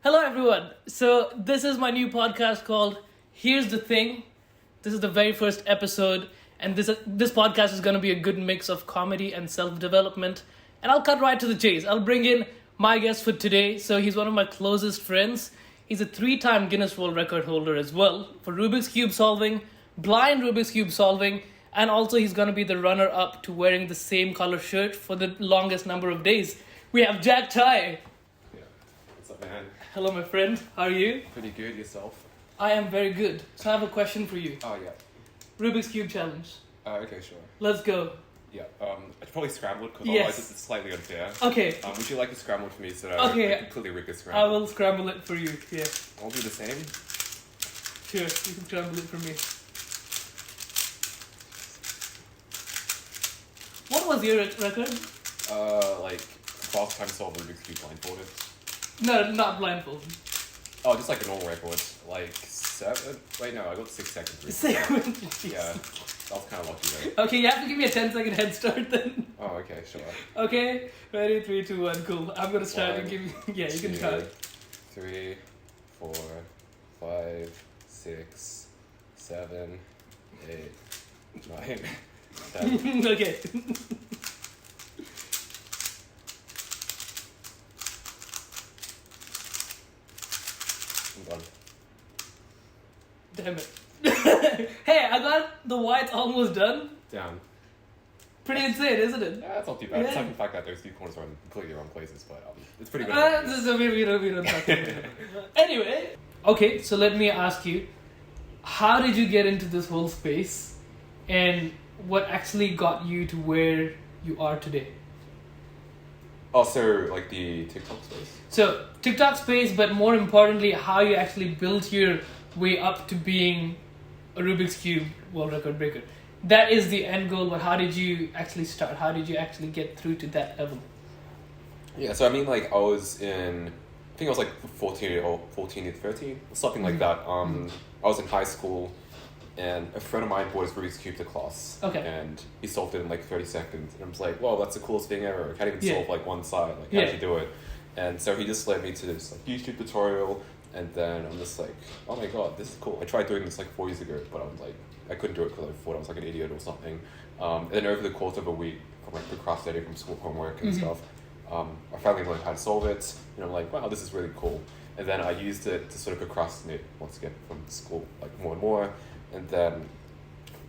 Hello, everyone. So, this is my new podcast called Here's the Thing. This is the very first episode, and this podcast is going to be a good mix of comedy and self-development. And I'll cut right to the chase. I'll bring in my guest for today. So, he's one of my closest friends. He's a 3-time Guinness World Record holder as well for Rubik's Cube solving, blind Rubik's Cube solving, and also he's going to be the runner-up to wearing the same color shirt for the longest number of days. We have Jack Tai. What's up, man? Hello, my friend. How are you? Pretty good, yourself? I am very good. So I have a question for you. Oh, yeah. Rubik's Cube challenge. Okay, sure. Let's go. Yeah, I'd probably scramble it because Yes. otherwise it's slightly unfair. Okay. Would you like to scramble it for me so that Okay. I completely rig the I scramble? will scramble it for you. Yeah. I'll do the same. Sure. You can scramble it for me. What was your record? Like, fast time solve Rubik's Cube blindfolded. No, not blindfolded. Oh, just like a normal record. Like 7? Wait, no, I got 6 seconds. Yeah, I was kind of lucky though. Okay, you have to give me a 10-second head start then. Oh, okay, sure. Okay. Ready? 3, 2, 1. Cool. I'm gonna start and give you. Yeah, you can try. 3, 4, 5, 6, 7, 8, 9, 10. Okay. I'm done. Damn it. Hey, I got the whites almost done. Down. Pretty insane, isn't it? Yeah, that's not too bad. Yeah. Aside from the fact that those 2 corners are in completely wrong places, but it's pretty good. This is we don't talk about it. Anyway. Okay, so let me ask you, how did you get into this whole space, and what actually got you to where you are today? Oh, so like the TikTok space? So TikTok space, but more importantly, how you actually built your way up to being a Rubik's Cube world record breaker. That is the end goal, but how did you actually start? How did you actually get through to that level? Yeah, so I mean, like, I was in, I think I was like 14 or 13, something like that. I was in high school, and a friend of mine brought his Rubik's Cube to class. Okay. And he solved it in like 30 seconds. And I was like, wow, that's the coolest thing ever. I can't even Yeah. solve like one side. Like, Yeah. how did you do it? And so he just led me to this like YouTube tutorial. And then I'm just like, oh my god, this is cool. I tried doing this like 4 years ago, but I was like, I couldn't do it because I thought I was like an idiot or something. And then over the course of a week, from like procrastinating from school homework and stuff, I finally learned how to solve it. And I'm like, wow, this is really cool. And then I used it to sort of procrastinate once again from school, like more and more. And then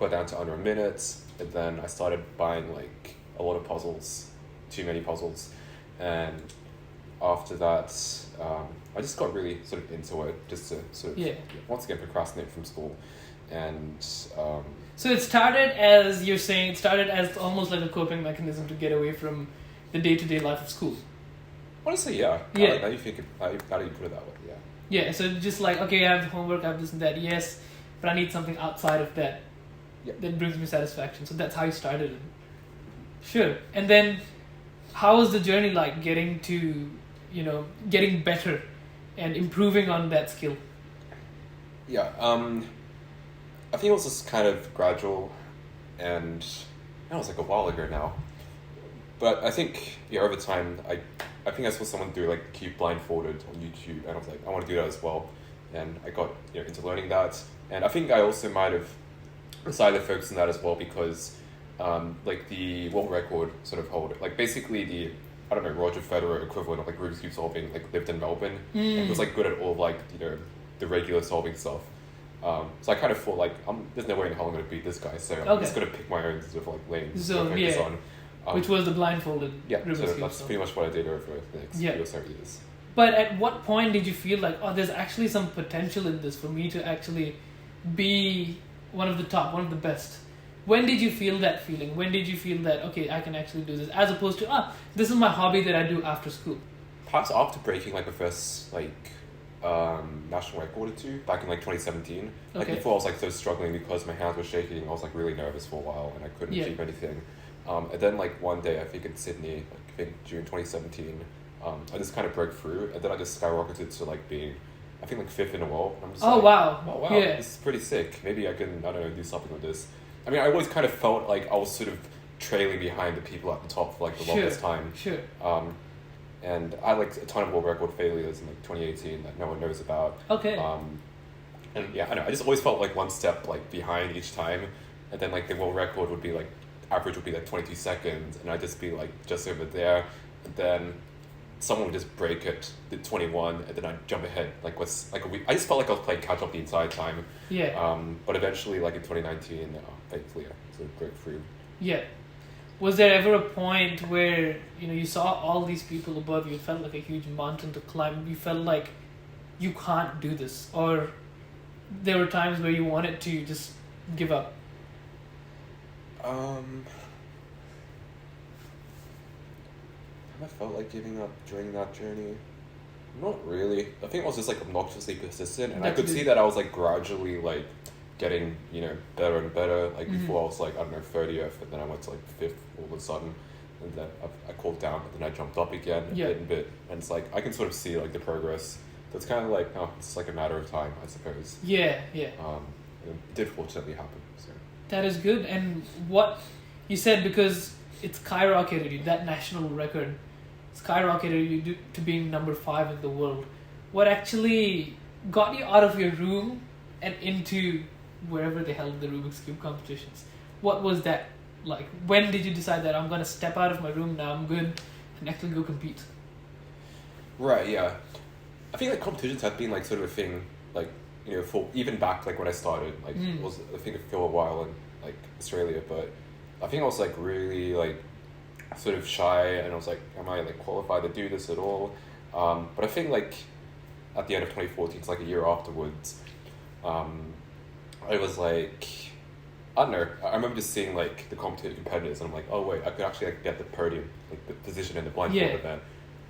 got down to under a minute. And then I started buying like a lot of puzzles, too many puzzles. And after that, I just got really sort of into it, just to sort of once again procrastinate from school. And so it started as you're saying, it started as almost like a coping mechanism to get away from the day-to-day life of school. Honestly, yeah. Yeah. Now you think now you put it that way, yeah. Yeah, so just like, okay, I have homework, I have this and that, yes, but I need something outside of that that brings me satisfaction. So that's how you started it. Sure. And then how was the journey like getting to, getting better and improving on that skill? Yeah, I think it was just kind of gradual, and that was like a while ago now. But I think, over time, I think I saw someone do like the cube blindfolded on YouTube, and I was like, I want to do that as well. And I got into learning that, and I think I also might have decided to focus on that as well because, like the world record sort of holder, like basically the Roger Federer equivalent of like Rubik's Cube solving, like lived in Melbourne, and was like good at all of, like the regular solving stuff. So I kind of thought like there's no way in hell I'm gonna beat this guy, so I'm just gonna pick my own sort of like lane to focus on. Which was the blindfolded Rubik's so Cube. that's pretty much what I did over the next few or so years. But at what point did you feel like, there's actually some potential in this for me to actually be one of the top, one of the best? When did you feel that feeling? When did you feel that, okay, I can actually do this, as opposed to, this is my hobby that I do after school? Perhaps after breaking like the first national record or two back in like 2017. Like before I was like so struggling because my hands were shaking. I was like really nervous for a while and I couldn't achieve anything. And then like one day I think in Sydney, like I think June 2017, I just kind of broke through, and then I just skyrocketed to like being, I think like 5th in the world. And I'm just wow, yeah. This is pretty sick. Maybe I can, I don't know, do something with this. I mean, I always kind of felt like I was sort of trailing behind the people at the top for like the longest time. Sure. and I had like a ton of world record failures in like 2018 that no one knows about. Okay. And yeah, I know. I just always felt like one step like behind each time, and then like the world record would be like average would be like 22 seconds, and I'd just be like just over there, and then someone would just break it to 21, and then I'd jump ahead like what's like a week. I just felt like I was playing catch up the entire time. Yeah. But eventually, like in 2019, thankfully, I sort of broke through. Yeah. Was there ever a point where you saw all these people above you? It felt like a huge mountain to climb. You felt like you can't do this, or there were times where you wanted to just give up. I felt like giving up during that journey. Not really. I think I was just like obnoxiously persistent, and I could see that I was like gradually like getting better and better. Like before I was like, I don't know, 30th, and then I went to like 5th all of a sudden, and then I called down, and then I jumped up again bit and bit, and it's like I can sort of see like the progress. So it's kind of like it's like a matter of time, I suppose. Yeah. It did fortunately happen. So That is good. And what you said, because it skyrocketed you, that national record skyrocketed you to being number 5 in the world. What actually got you out of your room and into wherever they held the Rubik's Cube competitions? What was that like? When did you decide that I'm going to step out of my room now, I'm good, and actually go compete? Right, yeah. I think like competitions have been like sort of a thing, like, for even back like when I started, like it was a thing for a while in like Australia, but I think I was like really like sort of shy, and I was like, am I like qualified to do this at all? But I think like at the end of 2014, it's like a year afterwards, I was like, I don't know, I remember just seeing like the competitors, and I'm like, oh wait, I could actually like get the podium, like the position in the blindfold event.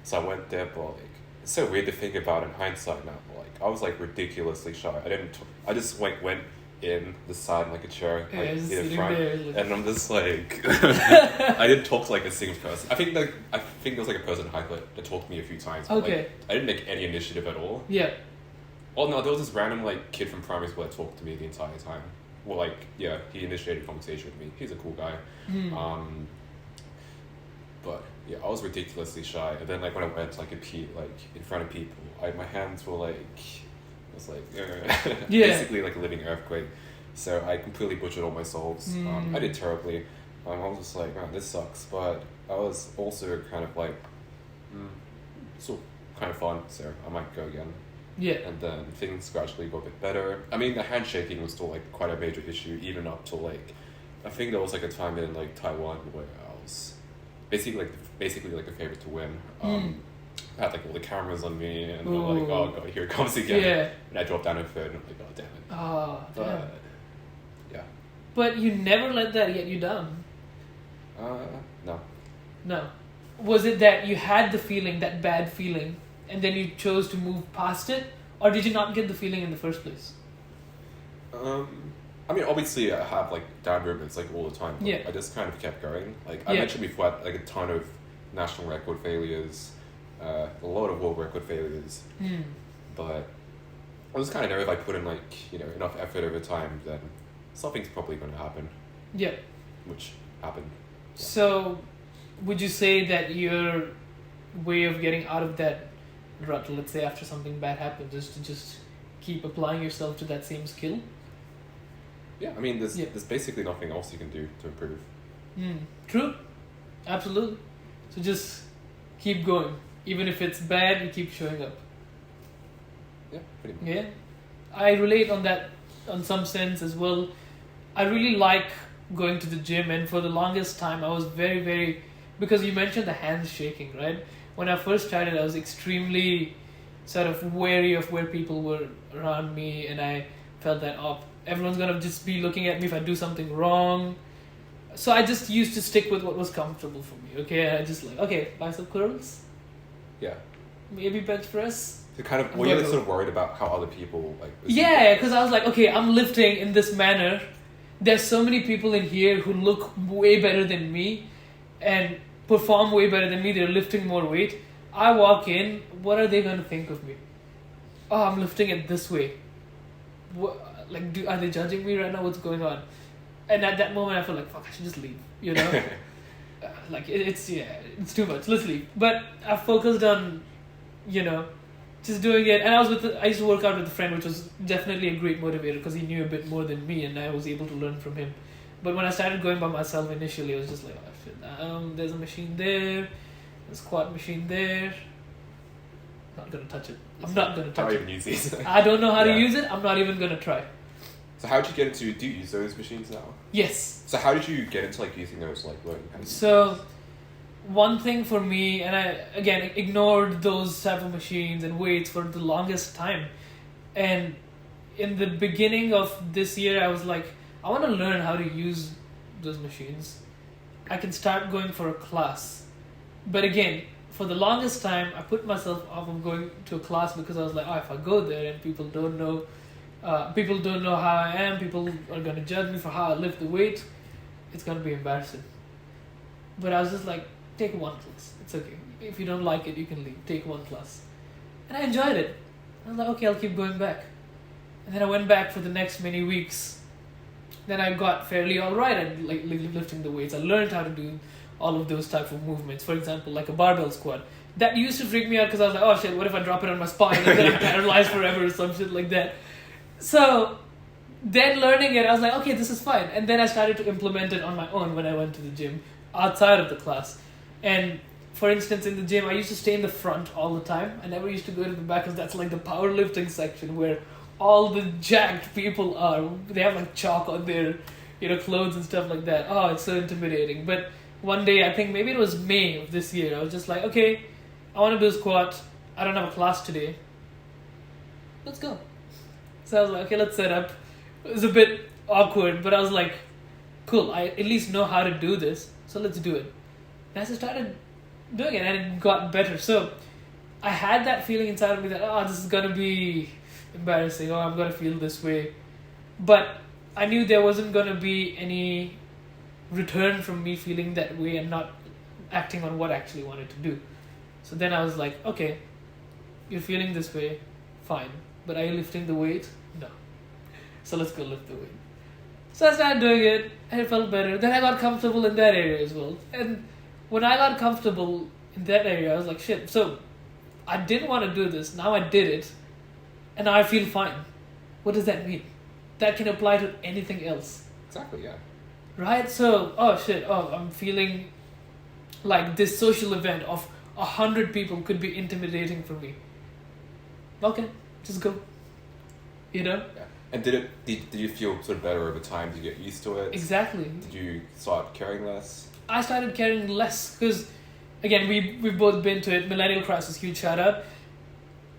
So I went there, but like it's so weird to think about in hindsight now. But, like I was like ridiculously shy. I just like went in the side like a chair, like in the front, and I'm just like I didn't talk to like a single person. I think there was like a person that talked to me a few times. But, Okay. like, I didn't make any initiative at all. Yeah. Oh no, there was this random like kid from primary school that talked to me the entire time. Well, like yeah, he initiated a conversation with me. He's a cool guy. But yeah, I was ridiculously shy. And then like when I went to like compete like in front of people, my hands were like, it was like basically like a living earthquake. So I completely butchered all my solves. I did terribly. I was just like, man, this sucks. But I was also kind of like, still kind of fun. So I might go again. Yeah. And then things gradually got a bit better. I mean, the handshaking was still like quite a major issue, even up to like, I think there was like a time in like Taiwan where I was basically like the favorite to win. I had like all the cameras on me, and they're like, oh god, here it comes again. Yeah. And I dropped down a third, and I'm like, oh damn it. Oh, damn. Yeah. But you never let that get you down. No. No. Was it that you had the feeling, that bad feeling, and then you chose to move past it? Or did you not get the feeling in the first place? I mean, obviously I have like down moments like all the time, but I just kind of kept going. Like I mentioned before, I had like a ton of national record failures, a lot of world record failures, but I just kind of know if I put in like, enough effort over time, then something's probably going to happen. Yeah. Which happened. Yeah. So, would you say that your way of getting out of that rut, let's say after something bad happens, is to just keep applying yourself to that same skill? Yeah, I mean, there's basically nothing else you can do to improve. True. Absolutely. So just keep going. Even if it's bad, you keep showing up. Yeah, pretty much. Yeah. I relate on that on some sense as well. I really like going to the gym, and for the longest time I was very, very, because you mentioned the hands shaking, right? When I first started, I was extremely sort of wary of where people were around me, and I felt that, everyone's gonna just be looking at me if I do something wrong. So I just used to stick with what was comfortable for me, okay? And I just bicep curls. Yeah. Maybe bench press. Were you sort of worried about how other people like? Yeah, because I was like, okay, I'm lifting in this manner. There's so many people in here who look way better than me and perform way better than me. They're lifting more weight. I walk in, what are they going to think of me? Oh, I'm lifting it this way. Are they judging me right now? What's going on? And at that moment, I felt like, fuck, I should just leave, like it's too much. Let's leave. But I focused on, just doing it. And I used to work out with a friend, which was definitely a great motivator because he knew a bit more than me, and I was able to learn from him. But when I started going by myself initially, I was just like, oh shit, there's a machine there, there's a squat machine there. Not gonna touch it. I'm not gonna touch it. Even use these. I don't know how to use it. I'm not even gonna try. So how did you get into? Do you use those machines now? Yes. So how did you get into like using those, like learning how to use So, one thing for me, and I again ignored those type of machines and weights for the longest time, and in the beginning of this year, I was like, I want to learn how to use those machines. I can start going for a class, but again, for the longest time, I put myself off of going to a class because I was like, oh, if I go there and people don't know how I am, people are going to judge me for how I lift the weight, it's going to be embarrassing. But I was just like, take one class. It's okay. If you don't like it, you can leave. Take one class. And I enjoyed it. I was like, okay, I'll keep going back. And then I went back for the next many weeks. Then I got fairly alright at like lifting the weights. I learned how to do all of those type of movements. For example, like a barbell squat. That used to freak me out because I was like, oh shit, what if I drop it on my spine and then I'm paralyzed forever or some shit like that. So then learning it, I was like, okay, this is fine. And then I started to implement it on my own when I went to the gym outside of the class. And for instance, in the gym, I used to stay in the front all the time. I never used to go to the back because that's like the powerlifting section where all the jacked people are. They have like chalk on their, clothes and stuff like that. Oh, it's so intimidating. But one day, I think maybe it was May of this year, I was just like, okay, I want to do a squat. I don't have a class today. Let's go. So I was like, okay, let's set up. It was a bit awkward, but I was like, cool, I at least know how to do this, so let's do it. And as I started doing it, and it got better. So I had that feeling inside of me that, this is going to be embarrassing, or I'm going to feel this way. But I knew there wasn't going to be any return from me feeling that way and not acting on what I actually wanted to do. So then I was like, okay, you're feeling this way, fine. But are you lifting the weight? No. So let's go lift the weight. So I started doing it, and it felt better. Then I got comfortable in that area as well. And when I got comfortable in that area, I was like, shit, so I didn't want to do this. Now I did it, and now I feel fine. What does that mean? That can apply to anything else. Exactly, yeah. Right? So, I'm feeling like this social event of 100 people could be intimidating for me. Okay, just go. Yeah. And did you feel sort of better over time? Did you get used to it? Exactly. Did you start caring less? I started caring less because, again, we've both been to it. Millennial Crisis, huge shout out.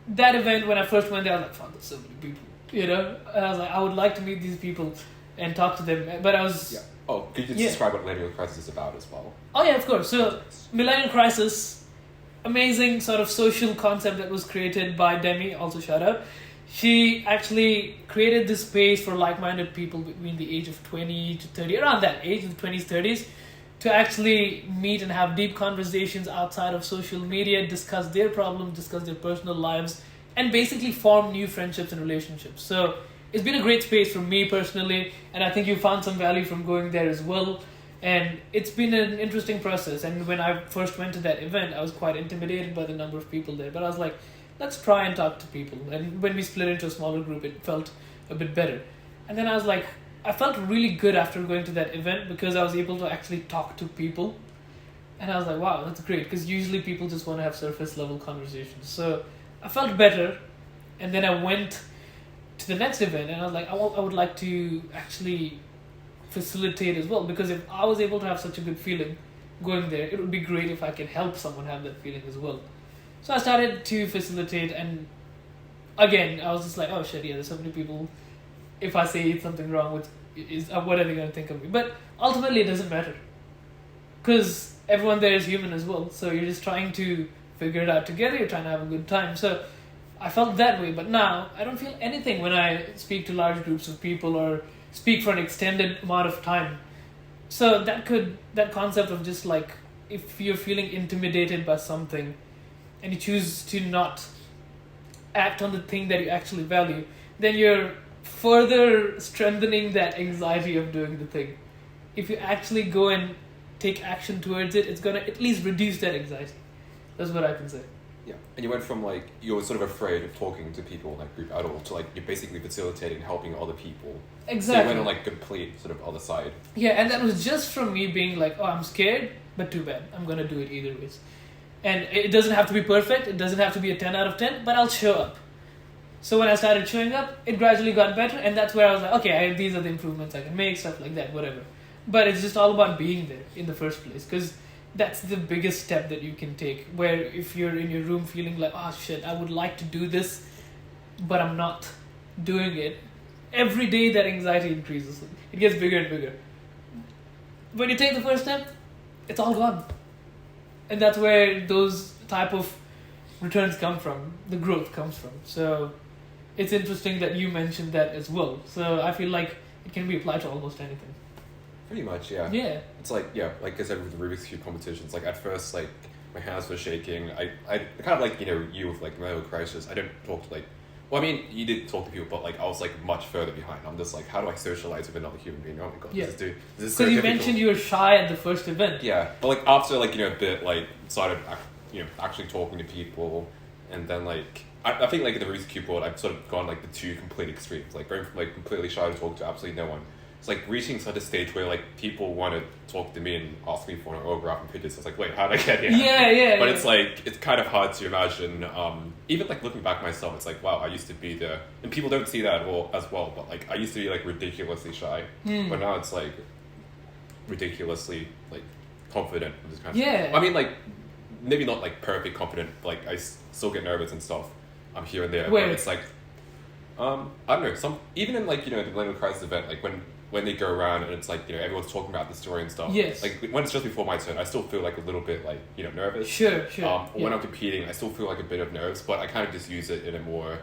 That event, when I first went there, I was like, fuck, there's so many people. And I was like, I would like to meet these people and talk to them. But I was... Yeah. Oh, could you describe what Millennial Crisis is about as well? Oh, yeah, of course. So, Millennial Crisis, amazing sort of social concept that was created by Demi, also shout out. She actually created this space for like-minded people between the age of 20 to 30, around that age, in the 20s, 30s, to actually meet and have deep conversations outside of social media, discuss their problems, discuss their personal lives, and basically form new friendships and relationships. So it's been a great space for me personally, and I think you found some value from going there as well. And it's been an interesting process. And when I first went to that event, I was quite intimidated by the number of people there. But I was like, let's try and talk to people. And when we split into a smaller group, it felt a bit better. And then I was like, I felt really good after going to that event because I was able to actually talk to people. And I was like, wow, that's great. Because usually people just want to have surface level conversations. So I felt better. And then I went to the next event and I was like, I would like to actually facilitate as well. Because if I was able to have such a good feeling going there, it would be great if I could help someone have that feeling as well. So I started to facilitate, and again, I was just like, oh shit, yeah, there's so many people. If I say something wrong, what are they going to think of me? But ultimately, it doesn't matter. Because everyone there is human as well. So you're just trying to figure it out together. You're trying to have a good time. So I felt that way. But now, I don't feel anything when I speak to large groups of people or speak for an extended amount of time. So that concept of just like, if you're feeling intimidated by something, and you choose to not act on the thing that you actually value, then you're further strengthening that anxiety of doing the thing. If you actually go and take action towards it, it's gonna at least reduce that anxiety. That's what I can say. Yeah, and you went from like you were sort of afraid of talking to people in that group at all to like you're basically facilitating, helping other people. Exactly. So you went on like complete sort of other side. Yeah, and that was just from me being like, oh, I'm scared, but too bad. I'm gonna do it either ways. And it doesn't have to be perfect. It doesn't have to be a 10 out of 10, but I'll show up. So when I started showing up, it gradually got better, and that's where I was like, okay, these are the improvements I can make, stuff like that, whatever. But it's just all about being there in the first place, because that's the biggest step that you can take. Where if you're in your room feeling like, oh shit, I would like to do this, but I'm not doing it, every day that anxiety increases. It gets bigger and bigger. When you take the first step, it's all gone. And that's where those type of returns come from, the growth comes from. So it's interesting that you mentioned that as well. So I feel like it can be applied to almost anything. Pretty much, yeah. Yeah. It's like, yeah, like I said with the Rubik's Cube competitions, like at first, like my hands were shaking. I kind of like, you with like mental crisis. I don't talk to like, well, I mean, you did talk to people, but like I was like much further behind. I'm just like, how do I socialize with another human being? Oh my god, yeah. This is so because you difficult. mentioned you were shy at the first event. Yeah, but like after like a bit like started actually talking to people, and then like I think like in the Rubik's Cube board I've sort of gone like the two complete extremes, like going from like completely shy to talk to absolutely no one. It's like reaching such a stage where like people want to talk to me and ask me for an autograph and pictures. It's like, wait, how did I get here? Yeah. But it's like it's kind of hard to imagine. Even like looking back myself, it's like, wow, I used to be the, and people don't see that as well. But like I used to be like ridiculously shy, but now it's like ridiculously like confident. And just kind of, I mean, like maybe not like perfect confident. But, like I still get nervous and stuff. I'm here and there, but it's like I don't know. Some even in like the Millennial Crisis event, like when they go around and it's like everyone's talking about the story and stuff. Yes. Like when it's just before my turn, I still feel like a little bit like nervous. Sure. When I'm competing, I still feel like a bit of nerves, but I kind of just use it in a more,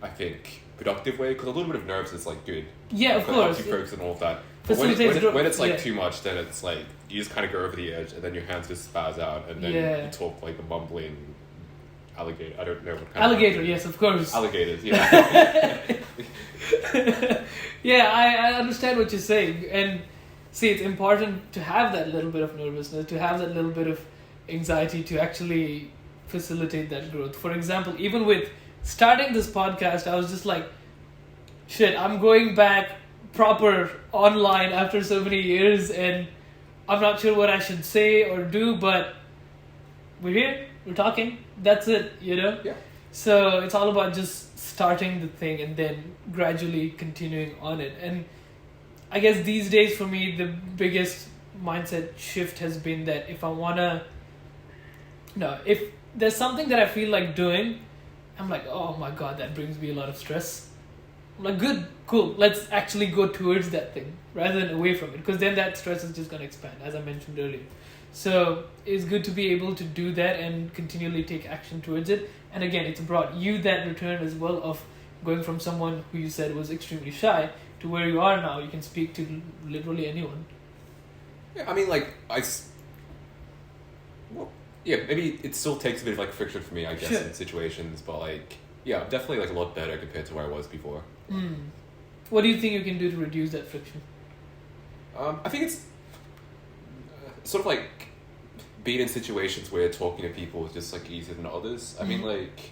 I think, productive way, because a little bit of nerves is like good. Yeah, of course. Helps you focus and all of that. But when it's like too much, then it's like you just kind of go over the edge, and then your hands just spaz out, and then you talk like a mumbling alligator. I don't know what kind alligator. Yes, of course. Alligators. Yeah. Yeah, I understand what you're saying, and see, it's important to have that little bit of nervousness, to have that little bit of anxiety to actually facilitate that growth. For example, even with starting this podcast, I was just like, shit, I'm going back proper online after so many years, and I'm not sure what I should say or do, but we're here, we're talking, that's it, Yeah. So it's all about just starting the thing and then gradually continuing on it. And I guess these days for me, the biggest mindset shift has been that if there's something that I feel like doing, I'm like, oh my god, that brings me a lot of stress. I'm like, good, cool, let's actually go towards that thing rather than away from it, because then that stress is just going to expand, as I mentioned earlier. So it's good to be able to do that and continually take action towards it. And again, it's brought you that return as well of going from someone who you said was extremely shy to where you are now. You can speak to literally anyone. Yeah, I mean, like, maybe it still takes a bit of like friction for me, I guess, in situations, but like, yeah, I'm definitely like a lot better compared to where I was before. What do you think you can do to reduce that friction? I think it's sort of like being in situations where talking to people is just like easier than others. I mean, like,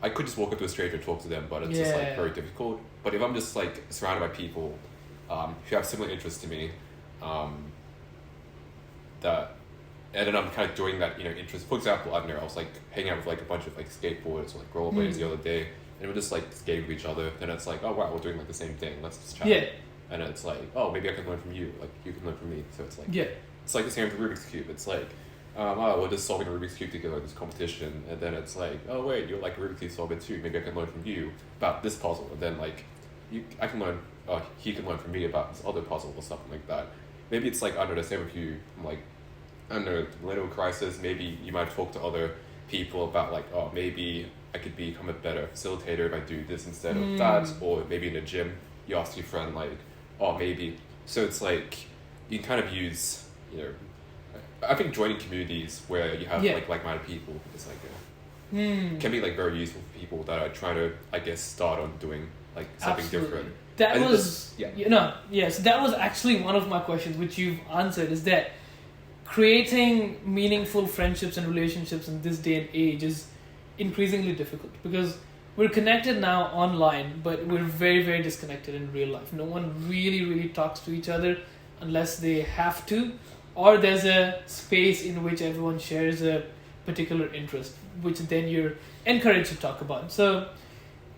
I could just walk up to a stranger and talk to them, but it's just like very difficult. But if I'm just like surrounded by people who have similar interests to me, and then I'm kind of doing that, interest. For example, I don't know, I was like hanging out with like a bunch of like skateboarders or like rollerbladers the other day, and we're just like skating with each other. And it's like, oh wow, we're doing like the same thing. Let's just chat. Yeah. And it's like, oh, maybe I can learn from you. Like you can learn from me. So it's like, it's like the same with the Rubik's Cube. It's like, we're just solving a Rubik's Cube together, this competition, and then it's like, oh wait, you're like a Rubik's Cube solver too. Maybe I can learn from you about this puzzle, and then like, I can learn. He can learn from me about this other puzzle or something like that. Maybe it's like, I don't know, the same with you. I'm like, I don't know, Millennial Crisis. Maybe you might talk to other people about like, oh, maybe I could become a better facilitator if I do this instead of that, or maybe in a gym, you ask your friend like, oh, maybe. So it's like you can kind of use, I think joining communities where you have like-minded people is like can be like very useful for people that are trying to, I guess, start on doing like something different. That was that was actually one of my questions, which you've answered, is that creating meaningful friendships and relationships in this day and age is increasingly difficult because we're connected now online, but we're very, very disconnected in real life. No one really, really talks to each other unless they have to, or there's a space in which everyone shares a particular interest, which then you're encouraged to talk about. So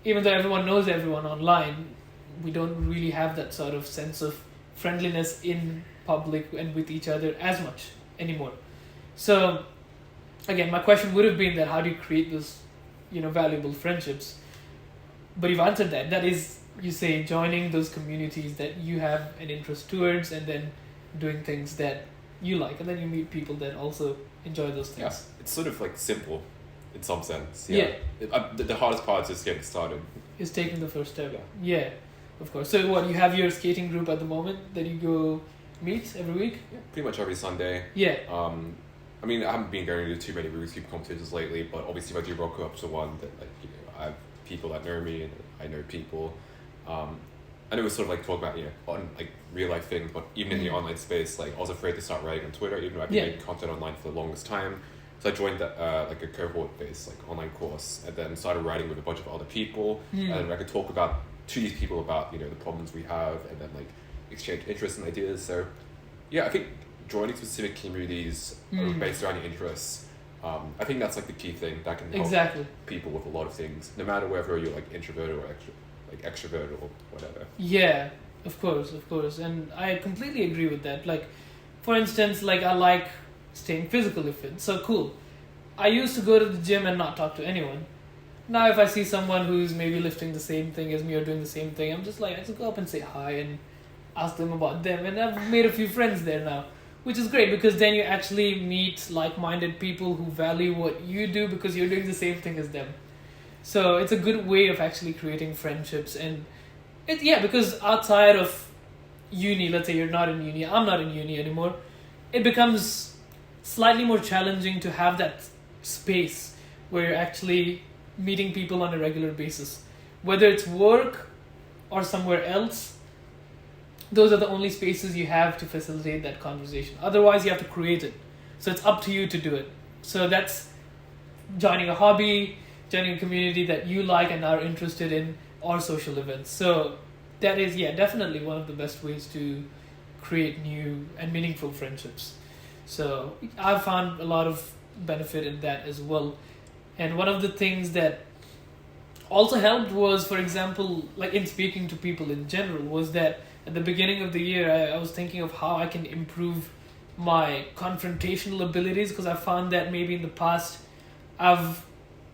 even though everyone knows everyone online, we don't really have that sort of sense of friendliness in public and with each other as much anymore. So again, my question would have been that how do you create those, valuable friendships? But you've answered that. That is, you say, joining those communities that you have an interest towards and then doing things that you like, and then you meet people that also enjoy those things. Yeah, it's sort of like simple in some sense. Yeah. The hardest part is just getting started. Is taking the first step. Yeah, of course. So what, you have your skating group at the moment that you go meet every week? Yeah, pretty much every Sunday. Yeah. I mean, I haven't been going to too many Rubik's Cube competitions lately, but obviously if I do rock up to one, that I have people that know me and I know people. I know we sort of like talk about on like real life things, but even in the online space, like I was afraid to start writing on Twitter, even though I've been making content online for the longest time. So I joined like a cohort-based like online course, and then started writing with a bunch of other people, and I could talk to these people about the problems we have, and then like exchange interests and ideas. So yeah, I think joining specific communities based around your interests. I think that's like the key thing that can help people with a lot of things, no matter whether you're like introverted or extrovert or whatever. Yeah, of course, and I completely agree with that. Like, for instance, like I like staying physically fit, so cool. I used to go to the gym and not talk to anyone. Now if I see someone who's maybe lifting the same thing as me or doing the same thing, I'm just like, I just go up and say hi and ask them about them, and I've made a few friends there now, which is great because then you actually meet like-minded people who value what you do because you're doing the same thing as them. So it's a good way of actually creating friendships. And because outside of uni, let's say you're not in uni, I'm not in uni anymore, it becomes slightly more challenging to have that space where you're actually meeting people on a regular basis. Whether it's work or somewhere else, those are the only spaces you have to facilitate that conversation. Otherwise, you have to create it. So it's up to you to do it. So that's joining a hobby, joining a community that you like and are interested in, or social events. So that is, definitely one of the best ways to create new and meaningful friendships. So I've found a lot of benefit in that as well. And one of the things that also helped was, for example, like in speaking to people in general, was that at the beginning of the year, I was thinking of how I can improve my confrontational abilities, because I found that maybe in the past I've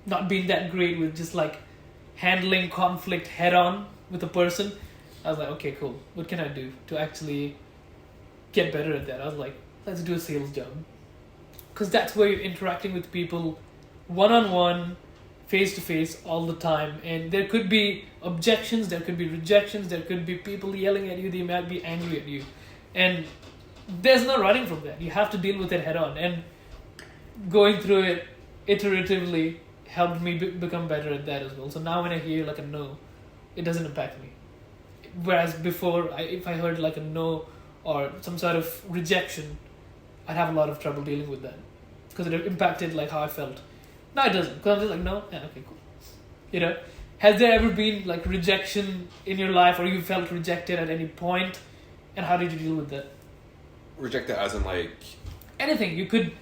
not been that great with just like handling conflict head on with a person. I was like, okay, cool. What can I do to actually get better at that? I was like, let's do a sales job. Because that's where you're interacting with people one-on-one, face-to-face all the time. And there could be objections, there could be rejections, there could be people yelling at you, they might be angry at you. And there's no running from that. You have to deal with it head on. And going through it iteratively helped me become better at that as well. So now when I hear like a no, it doesn't impact me. Whereas before, if I heard like a no or some sort of rejection, I'd have a lot of trouble dealing with that because it impacted like how I felt. Now it doesn't, because I'm just like, no, okay, cool. Has there ever been like rejection in your life, or you felt rejected at any point, and how did you deal with that? Rejected as in like anything. You could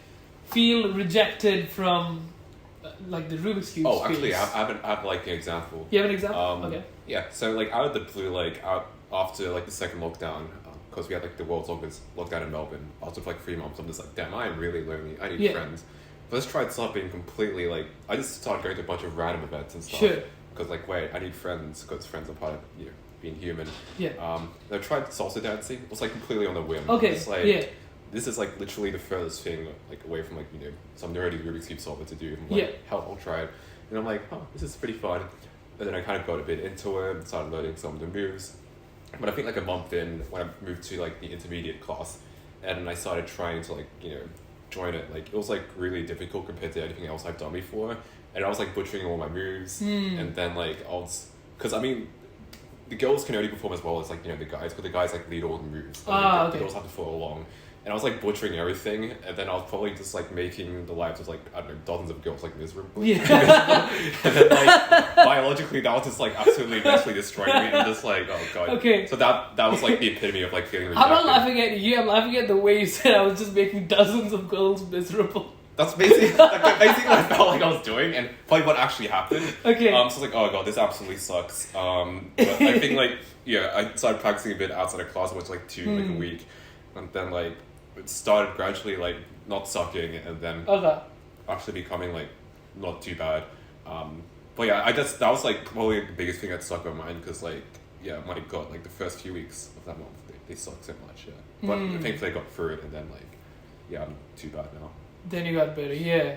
feel rejected from like the Rubik's Cube. Oh, space. Actually, I have like an example. You have an example? Okay. Yeah, so like out of the blue, like after like the second lockdown, because we had like the world's longest lockdown in Melbourne, after like 3 months, I'm just like, damn, I am really lonely. I need friends. But I just tried stopping completely. Like I just started going to a bunch of random events and stuff. Sure. Because like, wait, I need friends, because friends are part of being human. Yeah. I tried salsa dancing. It was like completely on a whim. Okay. It's like, this is like literally the furthest thing like away from like some nerdy Rubik's Cube solver to do. I'm like, hell, I'll try it. And I'm like, oh, this is pretty fun. And then I kind of got a bit into it and started learning some of the moves. But I think like a month in, when I moved to like the intermediate class, and I started trying to like join it, like it was like really difficult compared to anything else I've done before. And I was like butchering all my moves, and then like because I mean, the girls can only perform as well as like the guys, but the guys like lead all the moves. The girls have to follow along. and I was like butchering everything, and then I was probably just like making the lives of like, I don't know, dozens of girls like miserable. Yeah. And then like biologically that was just like absolutely mentally destroying me, and just like, oh god. Okay. So that was like the epitome of like feeling rejected. I'm not laughing at you, I'm laughing at the way you said I was just making dozens of girls miserable. That's basically what I felt like I was doing, and probably what actually happened. Okay. So I was like, oh god, this absolutely sucks. But I think like, yeah, I started practicing a bit outside of class, which like 2 like a week, and then like it started gradually like not sucking, and then actually becoming like not too bad. But yeah, that was like probably the biggest thing that stuck in my mind, because like, yeah, my god, like the first few weeks of that month they sucked so much. Yeah, but thankfully I got through it, and then like, yeah, I'm not too bad now. Then you got better, yeah.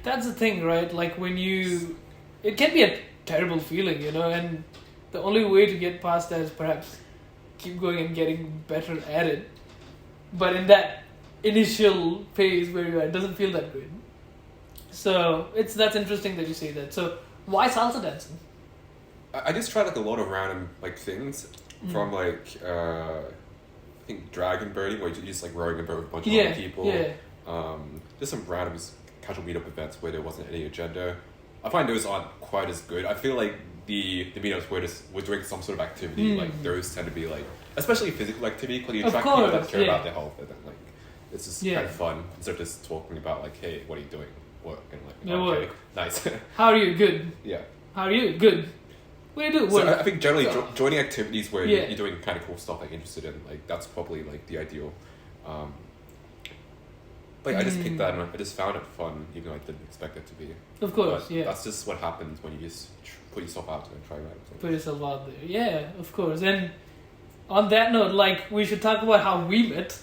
That's the thing, right? Like when it can be a terrible feeling, you know, and the only way to get past that is perhaps keep going and getting better at it. But in that initial phase where you are, it doesn't feel that good. So that's interesting that you say that. So why salsa dancing? I just tried like a lot of random like things from like I think dragon birding, where you're just like rowing a boat with a bunch of other people. Yeah. Just some random casual meetup events where there wasn't any agenda. I find those aren't quite as good. I feel like the meetups where we're doing some sort of activity, like those tend to be like, especially physical activity, because you attract people that care about their health, and then like it's just kind of fun instead of just talking about like, hey, what are you doing? Work, and like, okay, nice. How are you? Good. Yeah. How are you? Good. What do you do? Work. So I think generally joining activities where you're doing kind of cool stuff like interested in, like that's probably like the ideal. Like I just picked that and I just found it fun, even though I didn't expect it to be. Of course, but that's just what happens when you just put yourself out there and try random things. Put yourself out there, yeah, of course. And on that note, like we should talk about how we met,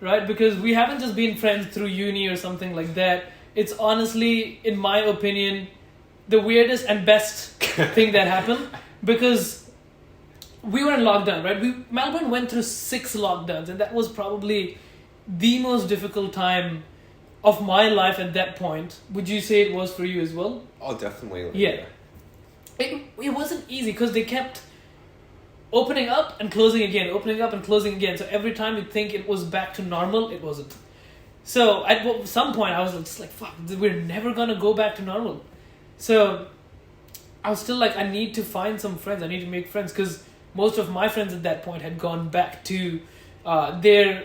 right? Because we haven't just been friends through uni or something like that. It's honestly, in my opinion, the weirdest and best thing that happened, because we were in lockdown, right? Melbourne went through 6 lockdowns, and that was probably the most difficult time of my life at that point. Would you say it was for you as well? Oh, definitely. Like, yeah. It wasn't easy because they kept opening up and closing again, opening up and closing again. So every time you think it was back to normal, it wasn't. So at some point I was just like, fuck, we're never going to go back to normal. So I was still like, I need to find some friends. I need to make friends, because most of my friends at that point had gone back to their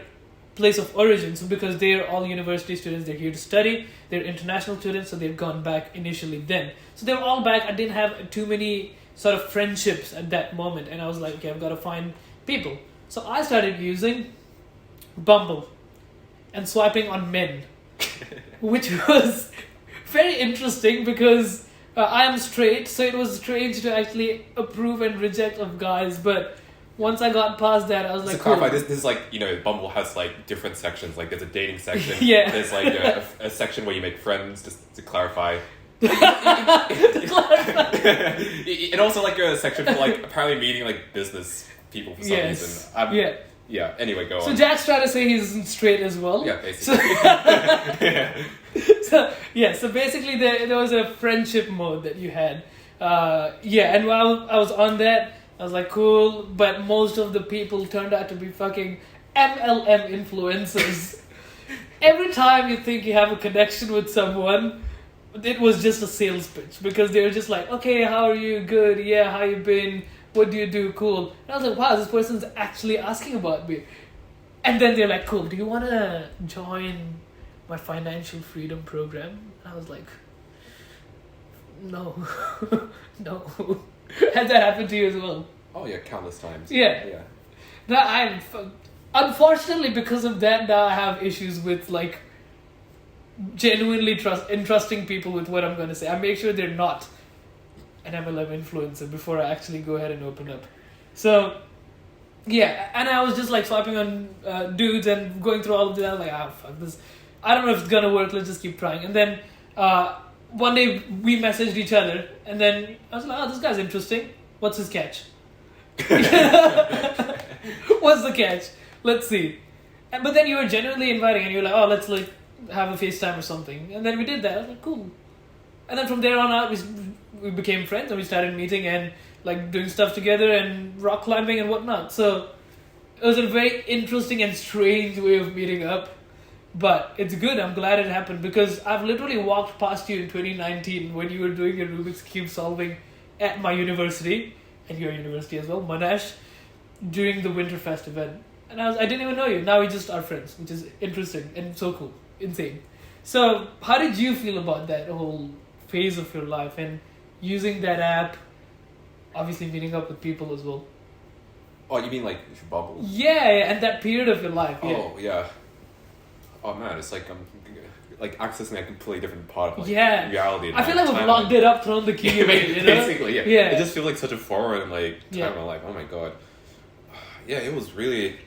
place of origin. So because they're all university students, they're here to study, they're international students, so they've gone back initially then. So they were all back. I didn't have too many sort of friendships at that moment, and I was like, okay, I've got to find people. So I started using Bumble and swiping on men, which was very interesting because I am straight, so it was strange to actually approve and reject of guys, but once I got past that, I was like, clarify, this is like, you know, Bumble has like different sections. Like there's a dating section. Yeah. There's like a section where you make friends, just to clarify. And also like a section for like apparently meeting like business people for some reason. Yeah. Anyway, go on. So Jack's trying to say he's straight as well. Yeah, basically. So basically there was a friendship mode that you had. And while I was on that, I was like, cool, but most of the people turned out to be fucking MLM influencers. Every time you think you have a connection with someone, it was just a sales pitch, because they were just like, okay, how are you? Good, yeah, how you been? What do you do? Cool. And I was like, wow, this person's actually asking about me. And then they're like, cool, do you want to join my financial freedom program? And I was like, no. No. Has that happened to you as well? Oh yeah, countless times. Yeah. Now unfortunately, because of that, now I have issues with like genuinely entrusting people with what I'm going to say. I make sure they're not an MLM influencer before I actually go ahead and open up. So yeah, and I was just like swiping on dudes and going through all of that. I was like, fuck this. I don't know if it's gonna work. Let's just keep trying. And then one day we messaged each other, and then I was like, oh, this guy's interesting. What's his catch? What's the catch? Let's see. But then you were genuinely inviting, and you were like, oh, let's like have a FaceTime or something. And then we did that. I was like, cool. And then from there on out, we became friends, and we started meeting and like doing stuff together and rock climbing and whatnot. So it was a very interesting and strange way of meeting up. But it's good. I'm glad it happened because I've literally walked past you in 2019 when you were doing your Rubik's Cube solving at my university, and your university as well, Monash, during the Winterfest event. And I didn't even know you. Now we just are friends, which is interesting and so cool. Insane. So, how did you feel about that whole phase of your life and using that app, obviously meeting up with people as well? Oh, you mean like bubble? Yeah, and that period of your life. Yeah. Oh, yeah. Oh man, it's like I'm like accessing a completely different part of like reality. I feel like we've locked it up, thrown the key away. You know? Basically, yeah. It just feels like such a foreign like time of my life. Oh my god. Yeah, it was really.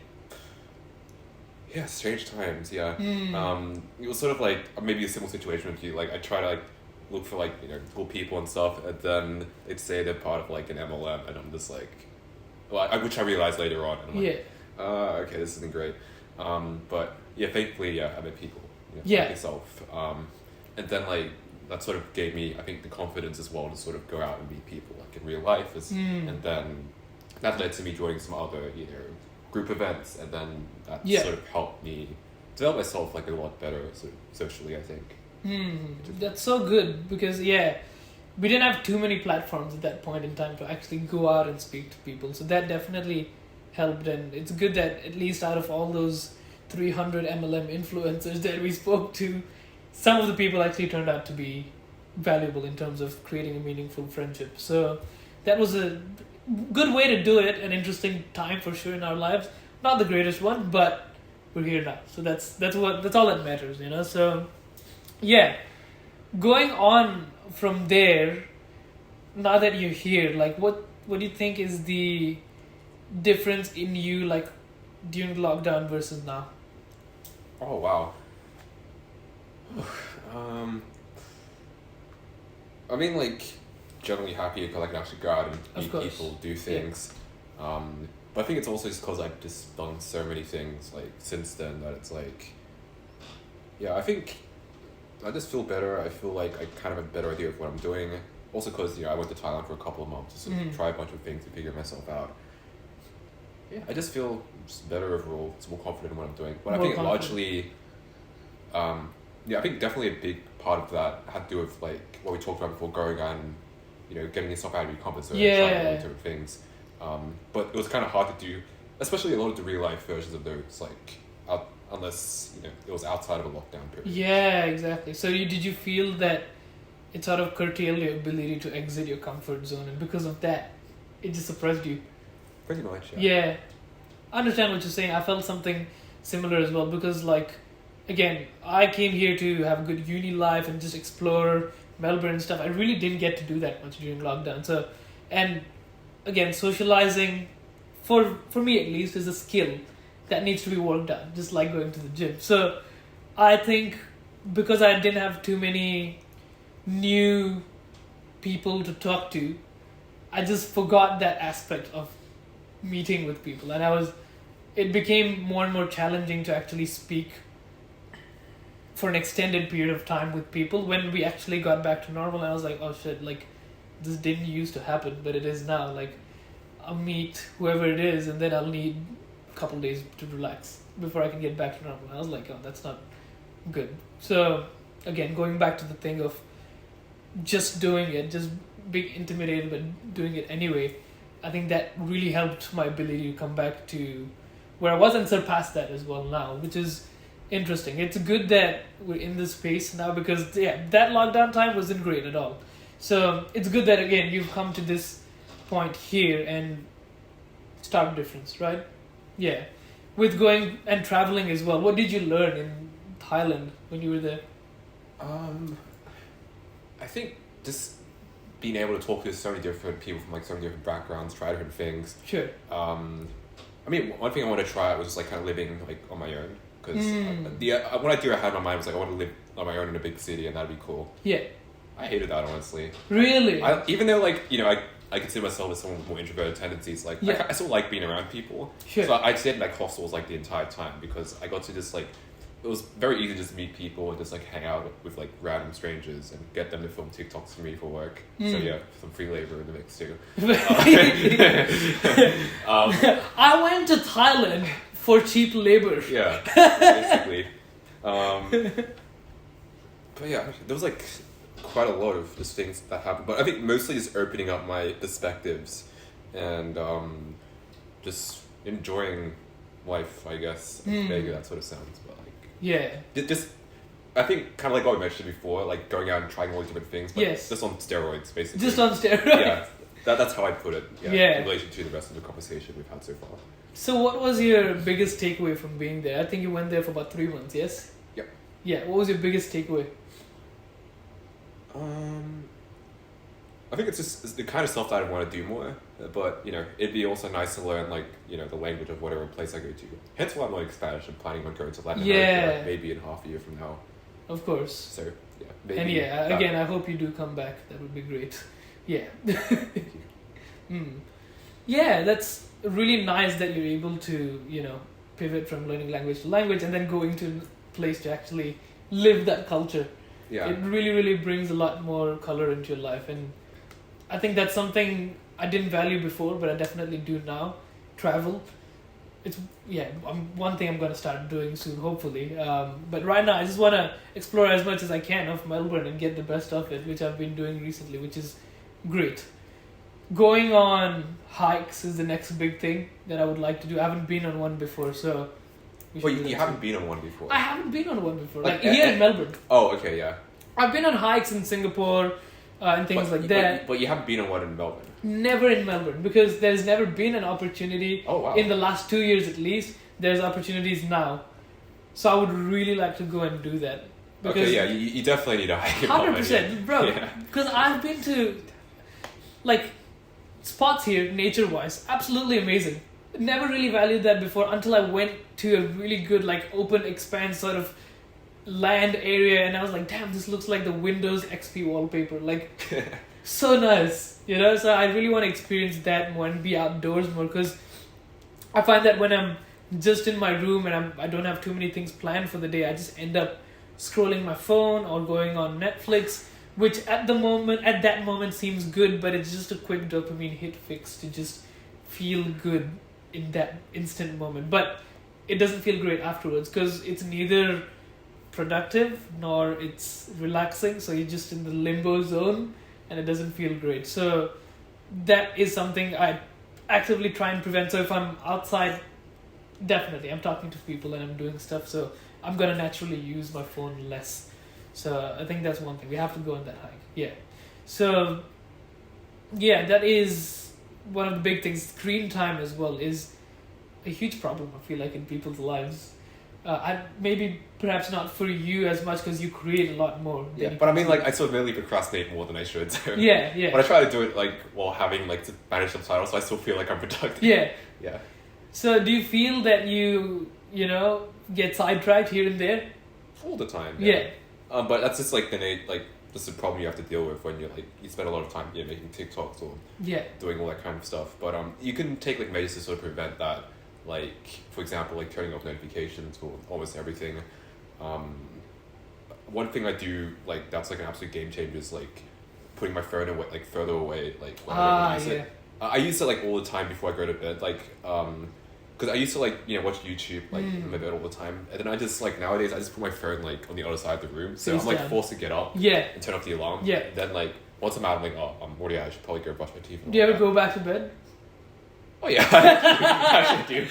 Yeah, strange times. Yeah. It was sort of like maybe a similar situation with you. Like I try to like look for like cool people and stuff, and then they'd say they're part of like an MLM, and I'm just like, which I realized later on. And I'm like, okay, this isn't great. But yeah, thankfully, I met people, like yourself. And then like that sort of gave me, I think, the confidence as well to sort of go out and meet people like in real life. And then that led to me joining some other group events, and then that sort of helped me develop myself like a lot better socially, I think. That's so good because we didn't have too many platforms at that point in time to actually go out and speak to people. So that definitely helped, and it's good that at least out of all those 300 MLM influencers that we spoke to, some of the people actually turned out to be valuable in terms of creating a meaningful friendship. So that was a good way to do it, an interesting time for sure in our lives. Not the greatest one, but we're here now. So that's all that matters, So going on from there, now that you're here, like what do you think is the difference in you like during lockdown versus now? Oh wow. I mean, like, generally happy because I can actually go out and meet people, do things. But I think it's also just because I've just done so many things like since then that it's like, I think I just feel better. I feel like I kind of have a better idea of what I'm doing. Also because I went to Thailand for a couple of months to sort of try a bunch of things to figure myself out. Yeah, I just feel better overall. It's more confident in what I'm doing. But I think largely, I think definitely a big part of that had to do with like what we talked about before, going out and getting yourself out of your comfort zone, trying different things. But it was kind of hard to do, especially a lot of the real life versions of those, like unless it was outside of a lockdown period. Yeah, exactly. So did you feel that it sort of curtailed your ability to exit your comfort zone, and because of that, it just suppressed you? Pretty much, yeah. I understand what you're saying. I felt something similar as well because, like, again, I came here to have a good uni life and just explore Melbourne and stuff. I really didn't get to do that much during lockdown. So, and again, socializing, for me at least, is a skill that needs to be worked on, just like going to the gym. So, I think because I didn't have too many new people to talk to, I just forgot that aspect of meeting with people, and it became more and more challenging to actually speak for an extended period of time with people when we actually got back to normal. And I was like, oh shit, like this didn't used to happen, but it is now. Like I'll meet whoever it is and then I'll need a couple days to relax before I can get back to normal. And I was like, oh, that's not good. So again, going back to the thing of just doing it, just being intimidated but doing it anyway, I think that really helped my ability to come back to where I was and surpass that as well now, which is interesting. It's good that we're in this space now because that lockdown time wasn't great at all. So it's good that again you've come to this point here and stark difference, right? Yeah. With going and traveling as well, what did you learn in Thailand when you were there? I think just being able to talk to so many different people from like so many different backgrounds, try different things. Sure. I mean, one thing I wanted to try out was just like kind of living like on my own, because one idea I had in my mind was like I want to live on my own in a big city and that'd be cool. Yeah. I hated that, honestly. Really? Even though like I consider myself as someone with more introverted tendencies, like I still like being around people. Sure. So I stayed in like hostels like the entire time because I got to just like it was very easy to just meet people and just like hang out with like random strangers and get them to film TikToks for me for work. So yeah, some free labor in the mix too. I went to Thailand for cheap labor. Yeah, basically. But yeah, there was like quite a lot of just things that happened. But I think mostly just opening up my perspectives and just enjoying life, I guess. Maybe that sort of sounds, but like just I think kind of like what we mentioned before, like going out and trying all these different things, but just on steroids, basically. Just on steroids. Yeah, that's how I put it. Yeah, in relation to the rest of the conversation we've had so far. So, what was your biggest takeaway from being there? I think you went there for about 3 months. Yes. Yep. Yeah. What was your biggest takeaway? I think it's the kind of stuff that I want to do more, but you know, it'd be also nice to learn like, you know, the language of whatever place I go to. Hence why I'm learning Spanish and planning on going to Latin America maybe in half a year from now. Of course. So yeah, maybe. And again, I hope you do come back. That would be great. Yeah. Thank you. Yeah, that's really nice that you're able to, you know, pivot from learning language to language and then going to a place to actually live that culture. Yeah. It really, really brings a lot more color into your life, and I think that's something I didn't value before, but I definitely do now. Travel. It's one thing I'm gonna start doing soon, hopefully. But right now, I just wanna explore as much as I can of Melbourne and get the best of it, which I've been doing recently, which is great. Going on hikes is the next big thing that I would like to do. I haven't been on one before, so. Well, you haven't been on one before. I haven't been on one before, like here in Melbourne. Oh, okay, yeah. I've been on hikes in Singapore and things like that. But you haven't been on one in Melbourne. Never in Melbourne, because there's never been an opportunity. Oh, wow. In the last 2 years at least. There's opportunities now, so I would really like to go and do that. Okay, yeah, you definitely need a hike in Melbourne. 100%, bro. Because I've been to like spots here, nature-wise, absolutely amazing. Never really valued that before until I went to a really good, like, open expanse sort of land area, and I was like, damn, this looks like the Windows XP wallpaper. Like, so nice, you know? So I really want to experience that more and be outdoors more, because I find that when I'm just in my room and I don't have too many things planned for the day, I just end up scrolling my phone or going on Netflix, which at that moment seems good, but it's just a quick dopamine hit fix to just feel good in that instant moment. But it doesn't feel great afterwards, because it's neither productive nor it's relaxing, so you're just in the limbo zone and it doesn't feel great. So that is something I actively try and prevent. So if I'm outside, definitely I'm talking to people and I'm doing stuff, so I'm gonna naturally use my phone less. So I think that's one thing. We have to go on that hike. Yeah. So yeah, that is one of the big things. Screen time as well is a huge problem, I feel like, in people's lives. Maybe perhaps not for you as much, because you create a lot more. Yeah, but I mean, like, I sort of really procrastinate more than I should. So. Yeah. But I try to do it like while having like to manage subtitles, so I still feel like I'm productive. Yeah. So do you feel that you get sidetracked here and there? All the time. Yeah. But that's just like just a problem you have to deal with when you spend a lot of time making TikToks or doing all that kind of stuff. But you can take like measures to sort of prevent that. Like, for example, like turning off notifications for almost everything. One thing I do, like, that's like an absolute game changer is like putting my phone away, like further away, like when I don't use it. I use it like all the time before I go to bed, like, because I used to like watch YouTube like in my bed all the time, and then I just like nowadays I just put my phone like on the other side of the room, so I'm like forced to get up and turn off the alarm. Yeah. And then like once I'm out, I'm like, oh, I'm already out. I should probably go brush my teeth. Do you ever go back to bed? Oh yeah, I actually do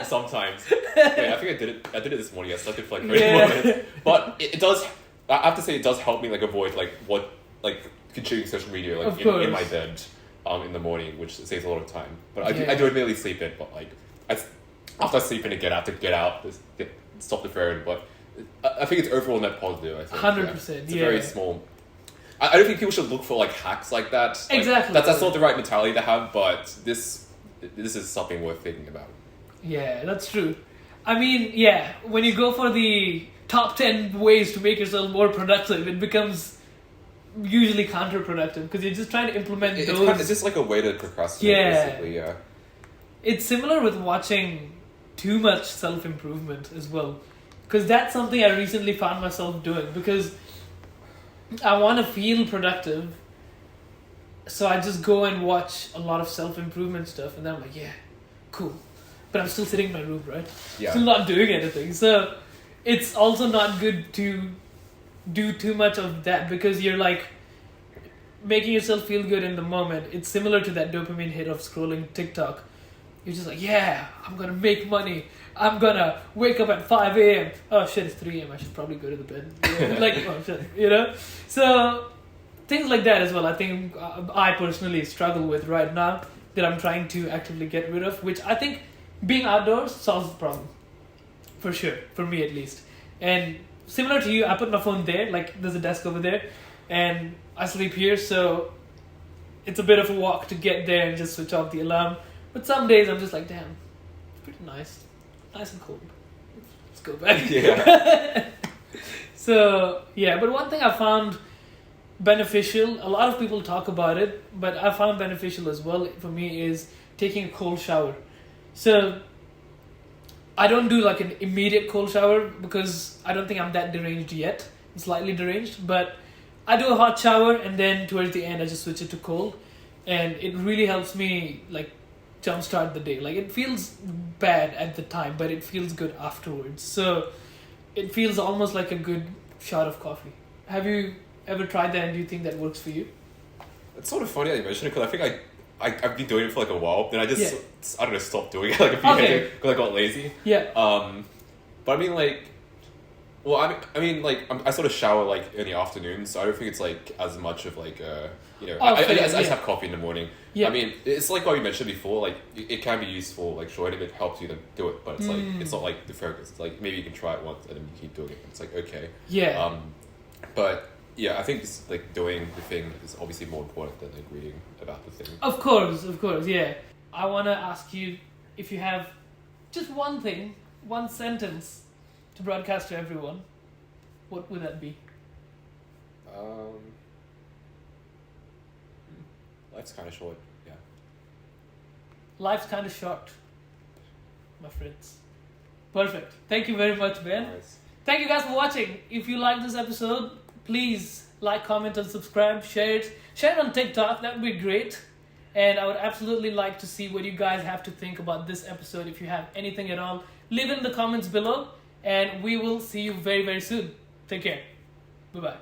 sometimes. Wait, I think I did it this morning. I slept for like 30 minutes, but it does. I have to say, it does help me like avoid consuming social media like in my bed in the morning, which saves a lot of time. But I do admittedly sleep in, but like after I sleep in, I get out, stop the phone. But I think it's overall net positive. I think 100%. It's a very small. I don't think people should look for like hacks like that. Like, exactly. That's not the right mentality to have, but this is something worth thinking about. Yeah, that's true. I mean, when you go for the top 10 ways to make yourself more productive, it becomes usually counterproductive, because you're just trying to implement those. It's just like a way to procrastinate, basically, It's similar with watching too much self-improvement as well. Because that's something I recently found myself doing. Because I want to feel productive. So I just go and watch a lot of self-improvement stuff. And then I'm like, yeah, cool. But I'm still sitting in my room, right? Yeah. Still not doing anything. So it's also not good to do too much of that. Because you're like making yourself feel good in the moment. It's similar to that dopamine hit of scrolling TikTok. You're just like, yeah, I'm going to make money. I'm going to wake up at 5 a.m. Oh, shit, it's 3 a.m. I should probably go to the bed. Like, oh, shit, you know? So, things like that as well, I think I personally struggle with right now that I'm trying to actively get rid of, which I think being outdoors solves the problem. For sure, for me at least. And similar to you, I put my phone there, like there's a desk over there, and I sleep here, so it's a bit of a walk to get there and just switch off the alarm. But some days I'm just like, damn, it's pretty nice. Nice and cold. Let's go back. Yeah. So, yeah, but one thing I found beneficial, a lot of people talk about it, but I found beneficial as well for me is taking a cold shower. So, I don't do like an immediate cold shower because I don't think I'm that deranged yet. I'm slightly deranged, but I do a hot shower and then towards the end I just switch it to cold. And it really helps me like jumpstart the day. Like it feels bad at the time, but it feels good afterwards. So it feels almost like a good shot of coffee. Have you ever tried that and do you think that works for you? It's sort of funny that you mentioned it because I think I've been doing it for like a while. Then I just Yeah. I don't know, stopped doing it like a few years ago because I got lazy. Yeah. But I mean like, well I mean like I sort of shower like in the afternoon, so I don't think it's like as much of like you know I just have coffee in the morning. Yeah. I mean it's like what you mentioned before. Like it can be useful. Like sure, it helps you to do it, but it's like it's not like the focus. It's like maybe you can try it once and then you keep doing it. It's like okay. Yeah. But yeah, I think just like doing the thing is obviously more important than like reading about the thing. Of course, yeah. I want to ask you if you have just one thing, one sentence to broadcast to everyone, what would that be? Life's kind of short, yeah. Life's kind of short, my friends. Perfect. Thank you very much, Ben. Nice. Thank you guys for watching. If you like this episode, please like, comment, and subscribe. Share it. Share it on TikTok. That would be great. And I would absolutely like to see what you guys have to think about this episode. If you have anything at all, leave it in the comments below. And we will see you very, very soon. Take care. Bye-bye.